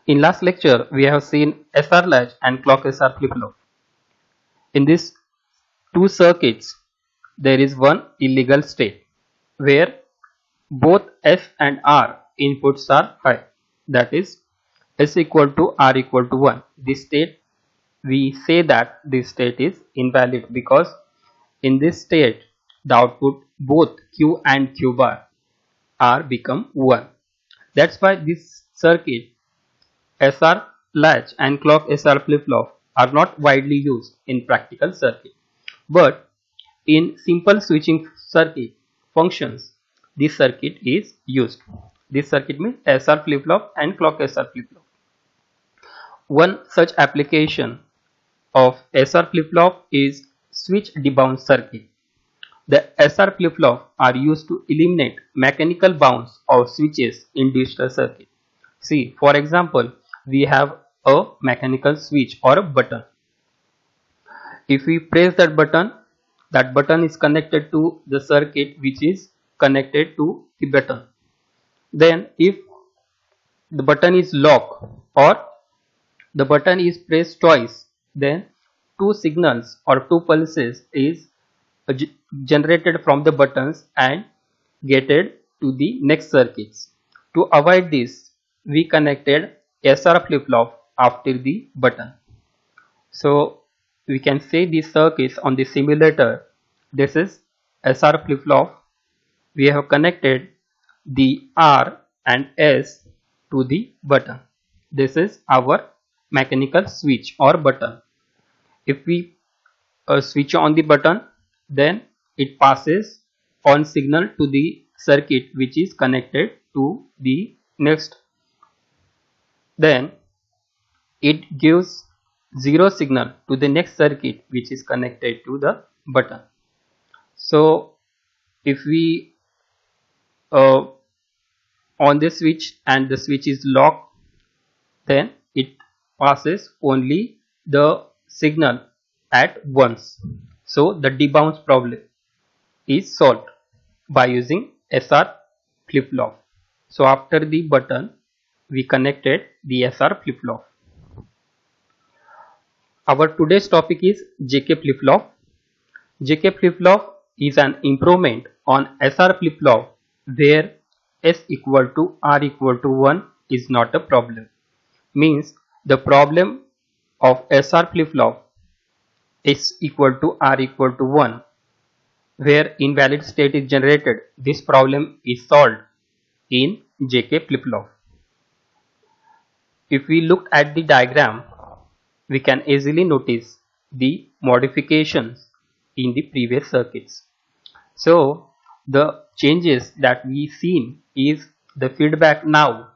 In last lecture, we have seen SR latch and clock SR flip-flop. In these two circuits, there is one illegal state where both S and R inputs are high. That is, S equal to R equal to 1. This state, we say that this state is invalid because in this state, the output both Q and Q bar are become 1. That's why this circuit SR latch and clock SR flip-flop are not widely used in practical circuit. But in simple switching circuit functions, this circuit is used. This circuit means SR flip-flop and clock SR flip-flop. One such application of SR flip-flop is switch debounce circuit. The SR flip-flop are used to eliminate mechanical bounce of switches in digital circuit. See, for example, we have a mechanical switch or a button. If we press that button is connected to the circuit which is connected to the button. Then if the button is locked or the button is pressed twice, then two signals or two pulses is generated from the buttons and gated to the next circuits. To avoid this, we connected SR flip-flop after the button. So we can say these circuits on the simulator. This is SR flip-flop. We have connected the R and S to the button. This is our mechanical switch or button. If we switch on the button, then it passes on signal to the circuit which is connected to the next. Then it gives 0 signal to the next circuit which is connected to the button. So if we on the switch and the switch is locked, then it passes only the signal at once. So the debounce problem is solved by using SR flip-flop. So after the button, we connected the SR flip-flop. Our today's topic is JK flip-flop. JK flip-flop is an improvement on SR flip-flop where S equal to R equal to 1 is not a problem. Means the problem of SR flip-flop S equal to R equal to 1 where invalid state is generated. This problem is solved in JK flip-flop. If we look at the diagram, we can easily notice the modifications in the previous circuits. So the changes that we seen is the feedback now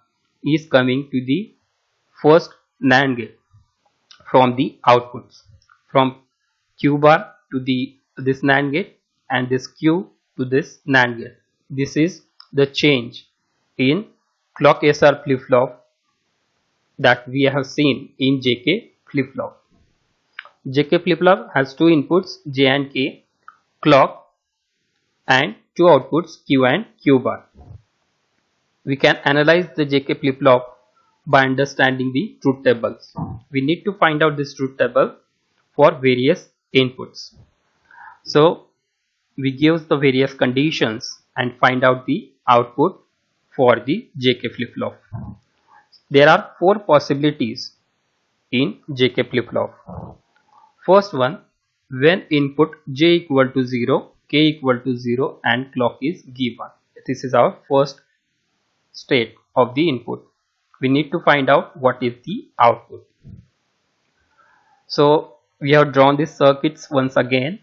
is coming to the first NAND gate from the outputs, from Q bar to this NAND gate and this Q to this NAND gate. This is the change in clock SR flip-flop that we have seen in JK flip-flop. JK flip-flop has two inputs J and K, clock, and two outputs Q and Q bar. We can analyze the JK flip-flop by understanding the truth tables. We need to find out this truth table for various inputs. So we give the various conditions and find out the output for the JK flip-flop. There are four possibilities in JK flip-flop. First one, when input J equal to 0, K equal to 0 and clock is given. This is our first state of the input. We need to find out what is the output. So we have drawn these circuits once again.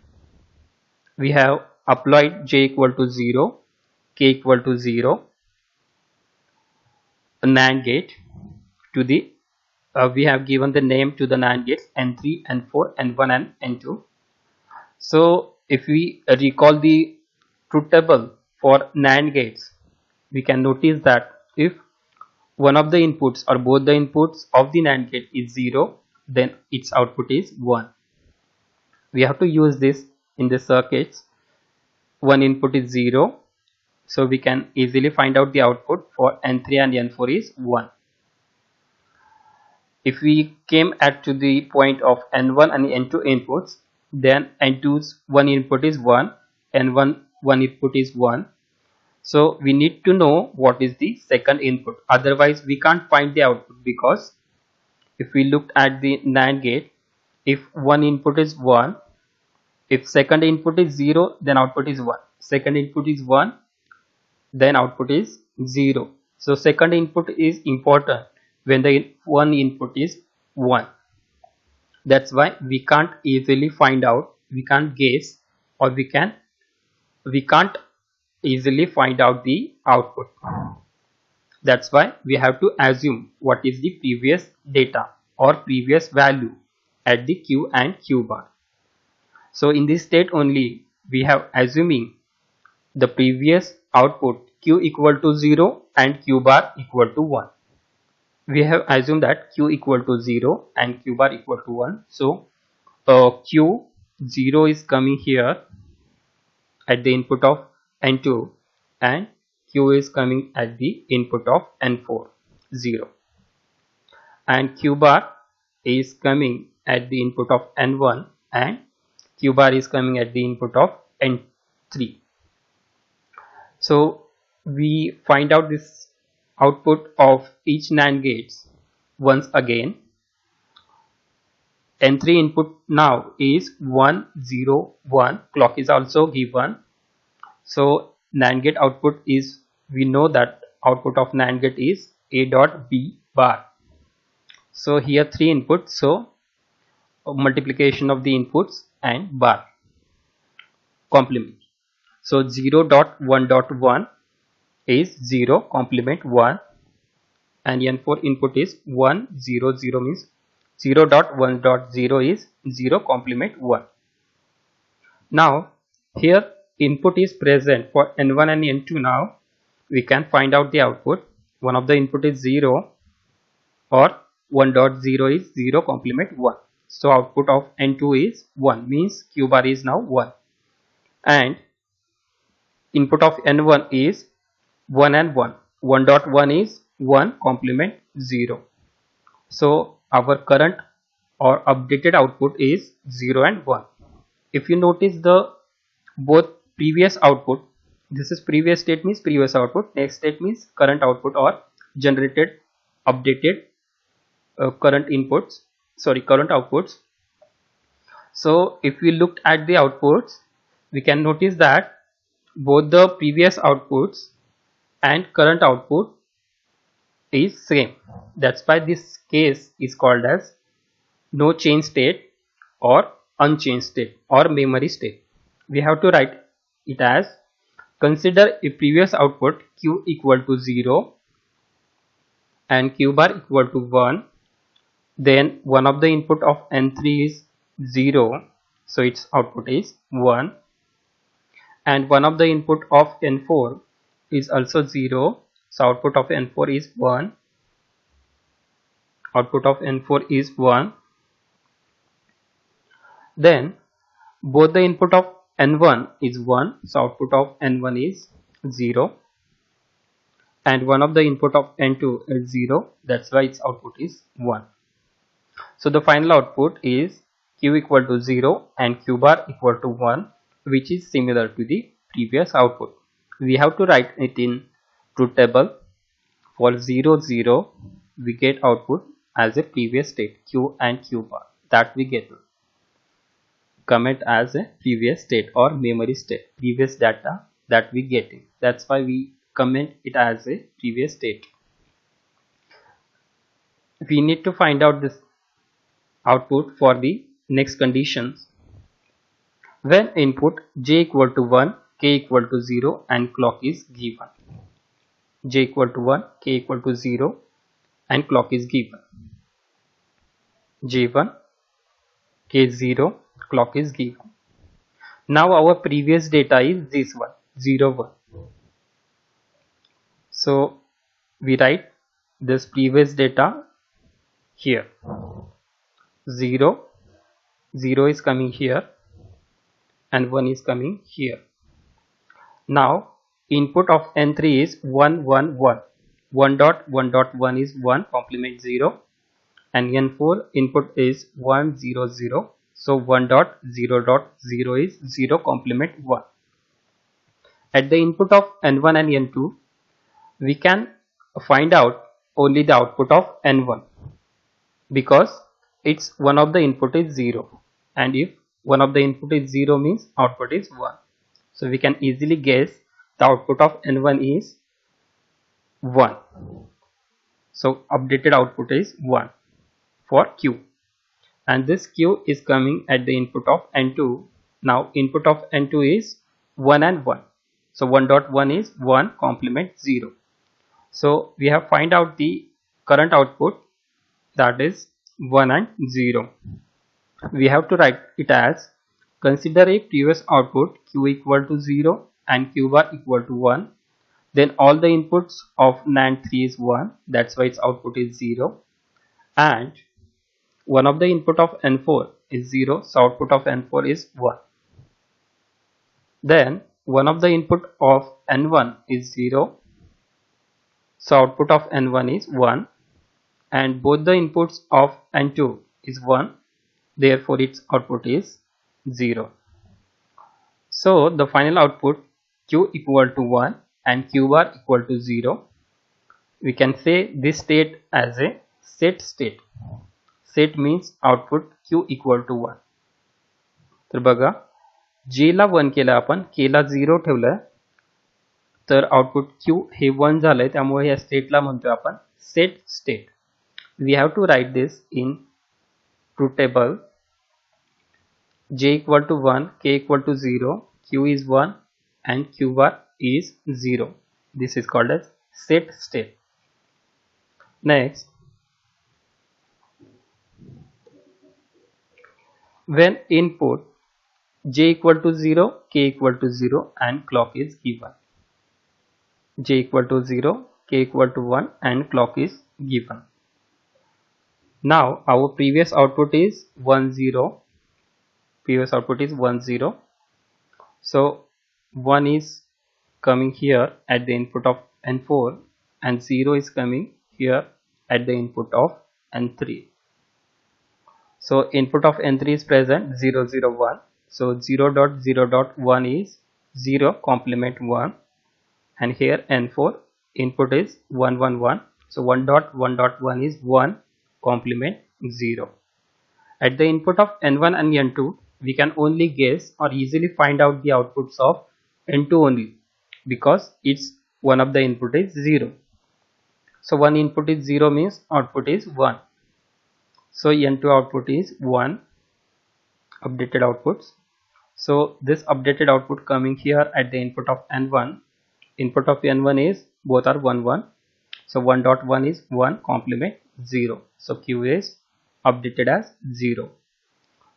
We have applied J equal to 0, K equal to 0, a NAND gate to the we have given the name to the NAND gates N3, N4, N1 and N2. So if we recall the truth table for NAND gates, we can notice that if one of the inputs or both the inputs of the NAND gate is 0, then its output is 1. We have to use this in the circuits. One input is 0, so we can easily find out the output for N3 and N4 is 1. If we came at to the point of n1 and n2 inputs, then n2's one input is 1, n1 one input is 1. So we need to know what is the second input. Otherwise we can't find the output, because if we looked at the NAND gate, if one input is 1, if second input is 0, then output is 1. Second input is 1, then output is 0. So second input is important when the one input is 1. That's why we can't easily find out, we can't guess, or we can't easily find out the output. That's why we have to assume what is the previous data or previous value at the Q and Q bar. So in this state only we have assuming the previous output Q equal to 0 and Q bar equal to 1. We have assumed that Q equal to 0 and Q bar equal to 1. So Q 0 is coming here at the input of N2, and Q is coming at the input of N4, 0. And Q bar is coming at the input of N1, and Q bar is coming at the input of N3. So we find out this output of each NAND gates once again. N3 input now is 1 0 1. Clock is also given. So NAND gate output is, we know that output of NAND gate is A dot B bar. So here 3 inputs, so multiplication of the inputs and bar complement. So 0 dot 1 dot 1 is 0 complement 1, and N4 input is 1 0 0, means 0 dot 1 dot 0 is 0 complement 1. Now here input is present for N1 and N2. Now we can find out the output. One of the input is 0, or 1 dot 0 is 0 complement 1. So output of N2 is 1, means Q bar is now 1, and input of N1 is 1 and 1. 1 dot 1 is 1 complement 0. So our current or updated output is 0 and 1. If you notice the both previous output, this is previous state means previous output, next state means current output or generated updated current outputs. So if we looked at the outputs, we can notice that both the previous outputs and current output is same. That's why this case is called as no change state or unchanged state or memory state. We have to write it as, consider a previous output Q equal to 0 and Q bar equal to 1. Then one of the input of N3 is 0, so its output is 1, and one of the input of N4 is also 0, so output of N4 is 1. Output of N4 is 1. Then both the input of N1 is 1, so output of N1 is 0, and one of the input of N2 is 0, that's why its output is 1. So the final output is Q equal to 0 and Q bar equal to 1, which is similar to the previous output. We have to write it in truth table. For 0 0 we get output as a previous state Q and Q bar, that we get comment as a previous state or memory state, previous data that we get it. That's why we comment it as a previous state. We need to find out this output for the next conditions. When input J equal to 1, K equal to 0 and clock is given. J equal to 1, K equal to 0 and clock is given. J1, K0, clock is given. Now our previous data is this one, 0 1. So we write this previous data here. 0 0 is coming here and 1 is coming here. Now input of N3 is 1 1 1. 1 dot 1 dot 1 is 1 complement 0. and n4 input is 1 0 0, so 1 dot 0 dot 0 is 0 complement 1. At the input of n1 and n2 we can find out only the output of n1 because it's one of the input is 0, and if one of the input is 0 means output is 1. So we can easily guess the output of n1 is 1. So updated output is 1 for q, and this q is coming at the input of n2. Now input of n2 is 1 and 1, so 1 dot 1 is 1 complement 0. So we have find out the current output, that is 1 and 0. We have to write it as, consider a previous output q equal to 0 and q bar equal to 1. Then all the inputs of NAND 3 is 1, that's why its output is 0. And one of the input of N4 is 0, so output of N4 is 1. Then one of the input of N1 is 0, so output of N1 is 1. And both the inputs of N2 is 1, therefore its output is 0. So the final output q equal to 1 and q bar equal to 0. We can say this state as a set state. Set means output q equal to 1. तर बघा j ला 1 केलं आपण, k ला 0 ठेवलं, तर output q हे 1 झालंय, त्यामुळे या स्टेटला म्हणतोय आपण set state. We have to write this in truth table. J equal to 1, k equal to 0, q is 1 and q bar is 0. This is called as set state. Next, when input j equal to 0, k equal to 0 and clock is given. J equal to 0, k equal to 1 and clock is given. Now our previous output is 1 0. Previous output is 1 0. So 1 is coming here at the input of N4 and 0 is coming here at the input of N3. So input of N3 is present 0 0 1. So 0 dot 0 dot 1 is 0 complement 1, and here N4 input is 1 1 1. So 1 dot 1 dot 1 is 1 complement 0. At the input of N1 and N2 we can only guess or easily find out the outputs of N2 only, because it's one of the input is 0. So one input is 0 means output is 1. So N2 output is 1, updated outputs. So this updated output coming here at the input of N1. Input of N1 is both are 1 1. So 1 dot 1 is 1 complement 0. So Q is updated as 0.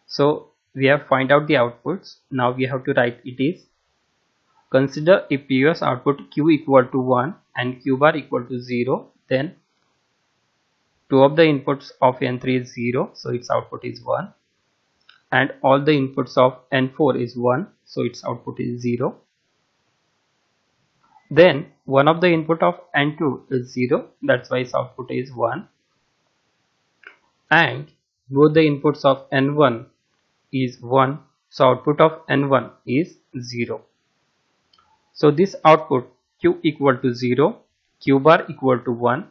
So we have find out the outputs. Now we have to write it is, consider if previous output Q equal to 1 and Q bar equal to 0, then two of the inputs of N3 is 0, so its output is 1, and all the inputs of N4 is 1, so its output is 0. Then one of the input of N2 is 0, that's why its output is 1, and both the inputs of N1 is 1, so output of N1 is 0. So this output Q equal to 0, Q bar equal to 1,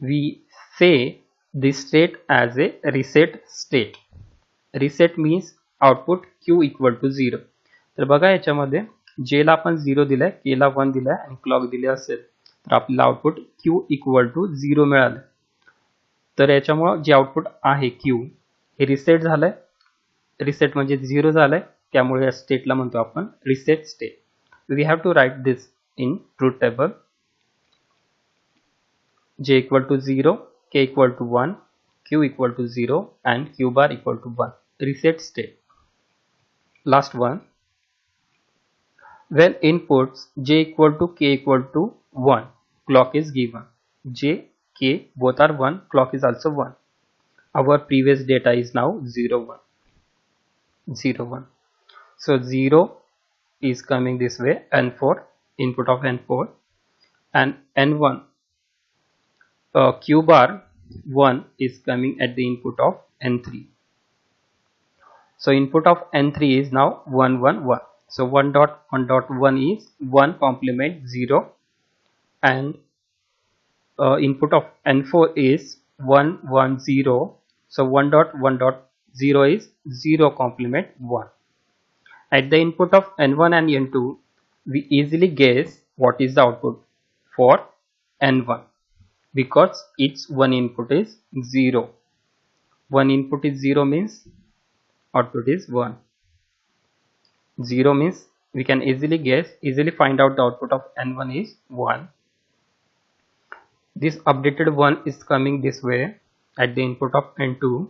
we say this state as a reset state. Reset means output Q equal to 0. तर बघा याच्यामध्ये J ला आपण 0 दिलाय, K ला 1 दिलाय आणि clock दिले असेल तर आपल्याला आउटपुट Q इक्वल टू 0 मिळालं. तर याच्यामुळे जे आउटपुट आहे Q हे रिसेट झालंय. रिसेट म्हणजे 0 झालंय, त्यामुळे या स्टेटला म्हणतो आपण reset state. We have to write this in truth table. J equal to 0, K equal to 1, Q equal to 0 and Q bar equal to 1. Reset state. Last one. When inputs J equal to K equal to 1, clock is given. J, K both are 1, clock is also 1. Our previous data is now 0 1. 0 1. So 0 is coming this way, N4, input of N4, and N1 Q bar 1 is coming at the input of N3. So input of N3 is now 1 1 1. So 1 dot 1 dot 1 is 1 complement 0, and input of N4 is 1 1 0. So 1 dot 1 dot 0 is 0 complement 1. At the input of N1 and N2, we easily guess what is the output for N1 because its one input is 0. One input is 0 means output is 1. 0 means we can easily find out the output of N1 is 1. This updated 1 is coming this way at the input of N2.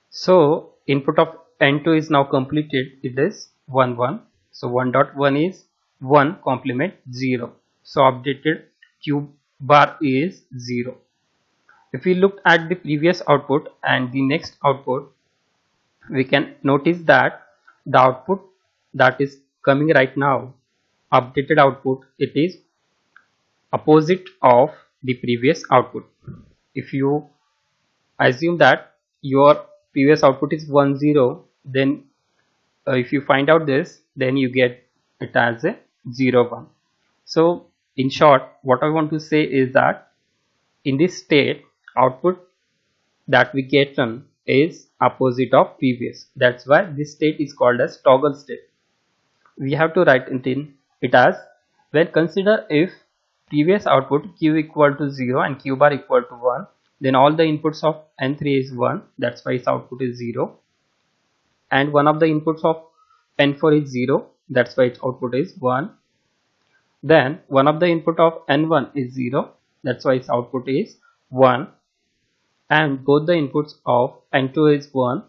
So input of N2 is now completed. It is 1 1. So 1 dot 1 is 1 complement 0. So updated Q bar is 0. If we look at the previous output and the next output, we can notice that the output that is coming right now, updated output, it is opposite of the previous output. If you assume that your previous output is 1 0, then if you find out this, then you get it as a 0 1. So in short, what I want to say is that in this state, output that we get is opposite of previous. That's why this state is called as toggle state. We have to write it as, when consider if previous output q equal to 0 and q bar equal to 1, then all the inputs of N3 is 1, that's why its output is 0, and one of the inputs of N4 is 0, that's why its output is 1. Then one of the input of N1 is 0, that's why its output is 1, and both the inputs of N2 is 1,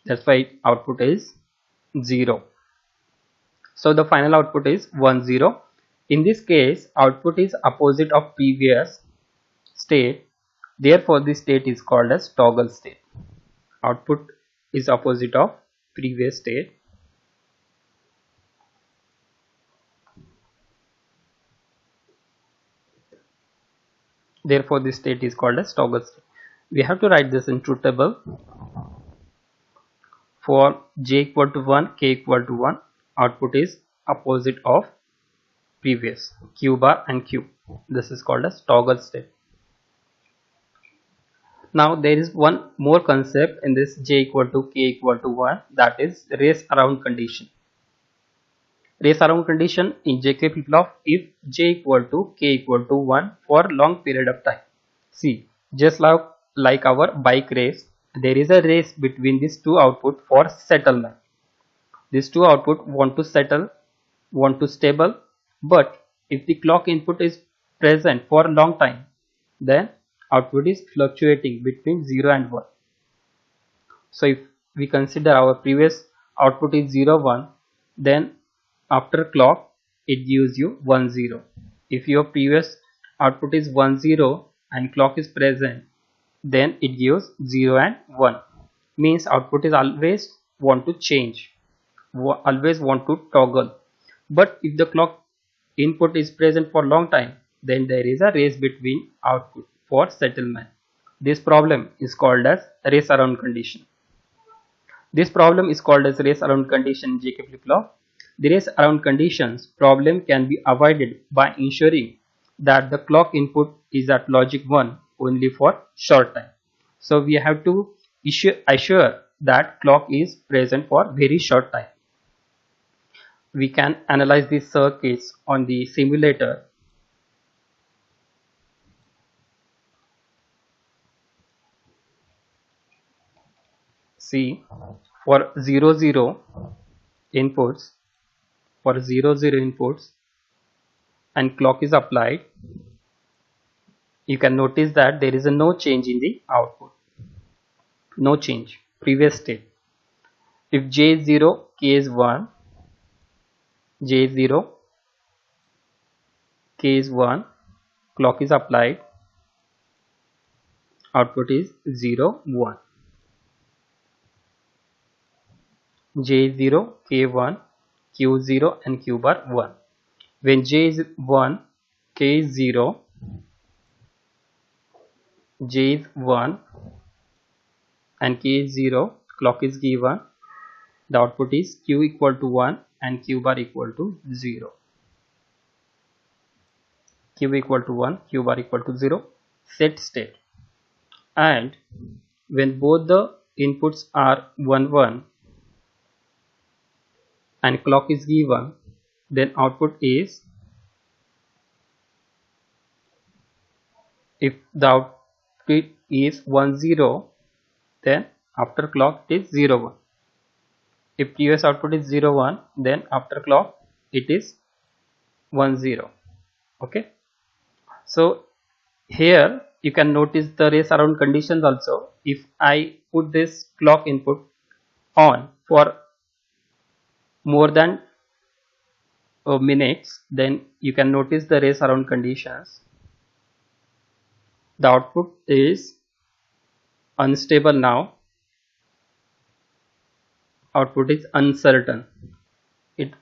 that's why its output is 0. So the final output is 1 0. In this case, output is opposite of previous state, therefore this state is called as toggle state. Output is opposite of previous state. Therefore this state is called as toggle state. We have to write this in truth table. For j equal to 1, k equal to 1, output is opposite of previous, q bar and q. This is called as toggle state. Now there is one more concept in this j equal to k equal to 1, that is race around condition. Race around condition in JK flip-flop if j equal to k equal to 1 for long period of time. See, just like our bike race, there is a race between these two output for settlement. These two output want to settle, want to stable, but if the clock input is present for a long time, then output is fluctuating between 0 and 1. So if we consider our previous output is 0 1, then after clock it gives you 1 0. If your previous output is 1 0 and clock is present, then it gives 0 and 1. Means output is always want to change, always want to toggle. But if the clock input is present for long time, then there is a race between output for settlement. This problem is called as race around condition. This problem is called as race around condition in JK flip-flop. The race around conditions problem can be avoided by ensuring that the clock input is at logic 1 only for short time. So we have to assure that clock is present for very short time. We can analyze these circuits on the simulator. See, for 0 0 inputs, and clock is applied, you can notice that there is no change in the output. No change, previous state. If j is 0, k is 1, j is 0, k is 1, clock is applied, output is 0 1. J is 0, k 1, q 0 and q bar 1. When j is 1, k is 0, j is 1 and k is 0, clock is given, the output is q equal to 1 and q bar equal to 0. Q equal to 1, q bar equal to 0, set state. And when both the inputs are 1 1 and clock is given, then output is, if the output is 1 0, then after clock it is 0 1. If previous output is 0 1, then after clock it is 1 0. Okay, so here you can notice the race around conditions also. If I put this clock input on for more than minutes, then you can notice the race around conditions. The output is unstable now. Output is uncertain. It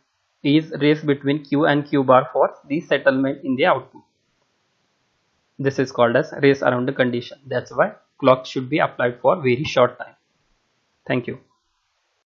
is race between q and q bar for the settlement in the output. This is called as race around the condition. That's why clock should be applied for very short time. Thank you.